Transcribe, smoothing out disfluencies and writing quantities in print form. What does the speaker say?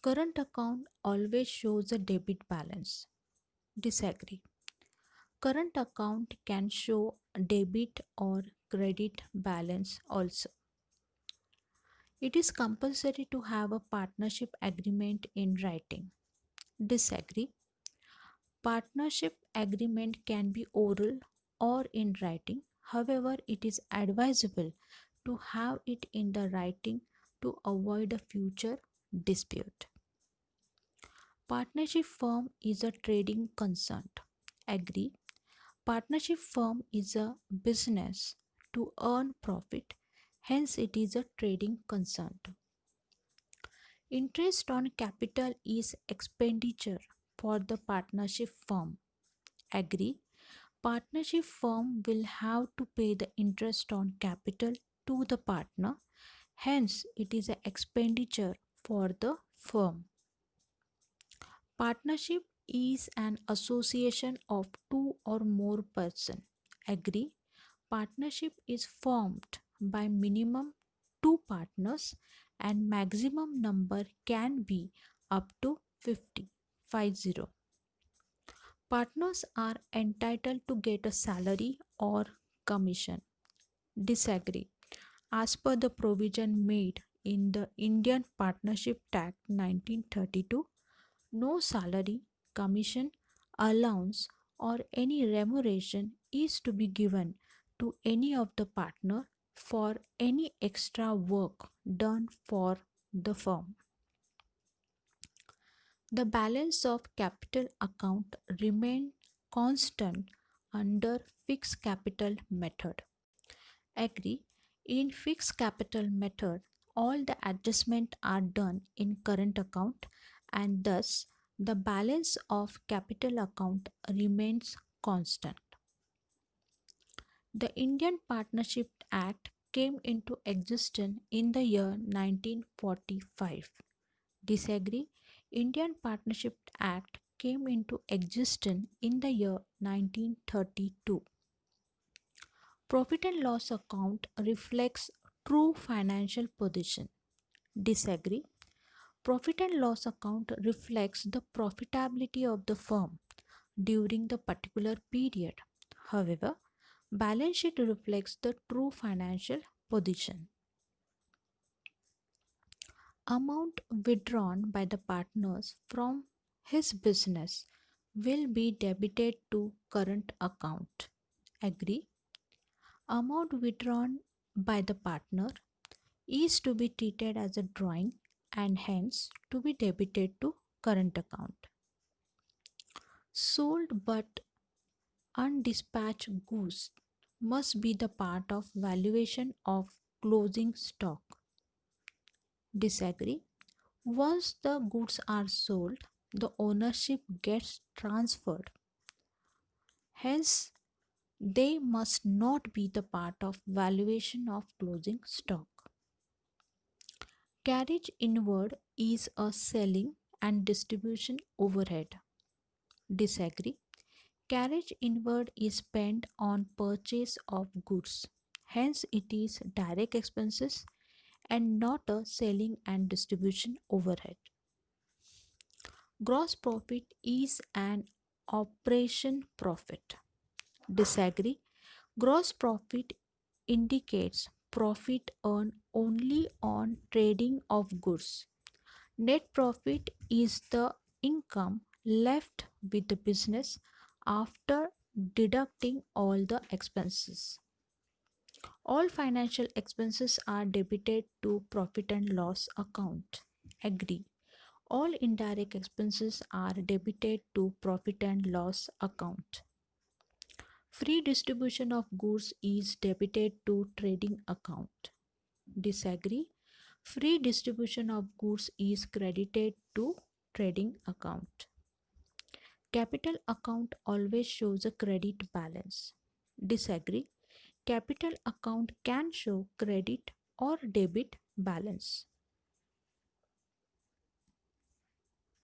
Current account always shows a debit balance. Disagree. Current account can show debit or credit balance also. It is compulsory to have a partnership agreement in writing. Disagree. Partnership agreement can be oral or in writing. However, it is advisable to have it in the writing to avoid a future dispute. Partnership firm is a trading concern. Agree. Partnership firm is a business to earn profit, hence it is a trading concern. Interest on capital is expenditure for the partnership firm. Agree. Partnership firm will have to pay the interest on capital to the partner, hence it is an expenditure for the firm. Partnership is an association of two or more persons. Agree. Partnership is formed by minimum two partners and maximum number can be up to 50. 50. Partners are entitled to get a salary or commission. Disagree. As per the provision made in the Indian Partnership Act 1932, no salary, commission, allowance, or any remuneration is to be given to any of the partner for any extra work done for the firm. The balance of capital account remain constant under fixed capital method. Agree. In fixed capital method, all the adjustments are done in current account and thus the balance of capital account remains constant. The Indian Partnership Act came into existence in the year 1945. Disagree. Indian Partnership Act came into existence in the year 1932. Profit and loss account reflects true financial position. Disagree. Profit and loss account reflects the profitability of the firm during the particular period. However, balance sheet reflects the true financial position. Amount withdrawn by the partners from his business will be debited to current account. Agree. Amount withdrawn by the partner is to be treated as a drawing and hence to be debited to current account. Sold but undispatched goods must be the part of valuation of closing stock. Disagree. Once the goods are sold, the ownership gets transferred. Hence, they must not be the part of valuation of closing stock. Carriage inward is a selling and distribution overhead. Disagree. Carriage inward is spent on purchase of goods. Hence, it is direct expenses and not a selling and distribution overhead. Gross profit is an operation profit. Disagree. Gross profit indicates profit earned only on trading of goods. Net profit is the income left with the business after deducting all the expenses. All financial expenses are debited to profit and loss account. Agree. All indirect expenses are debited to profit and loss account. Free distribution of goods is debited to trading account. Disagree. Free distribution of goods is credited to trading account. Capital account always shows a credit balance. Disagree. Capital account can show credit or debit balance.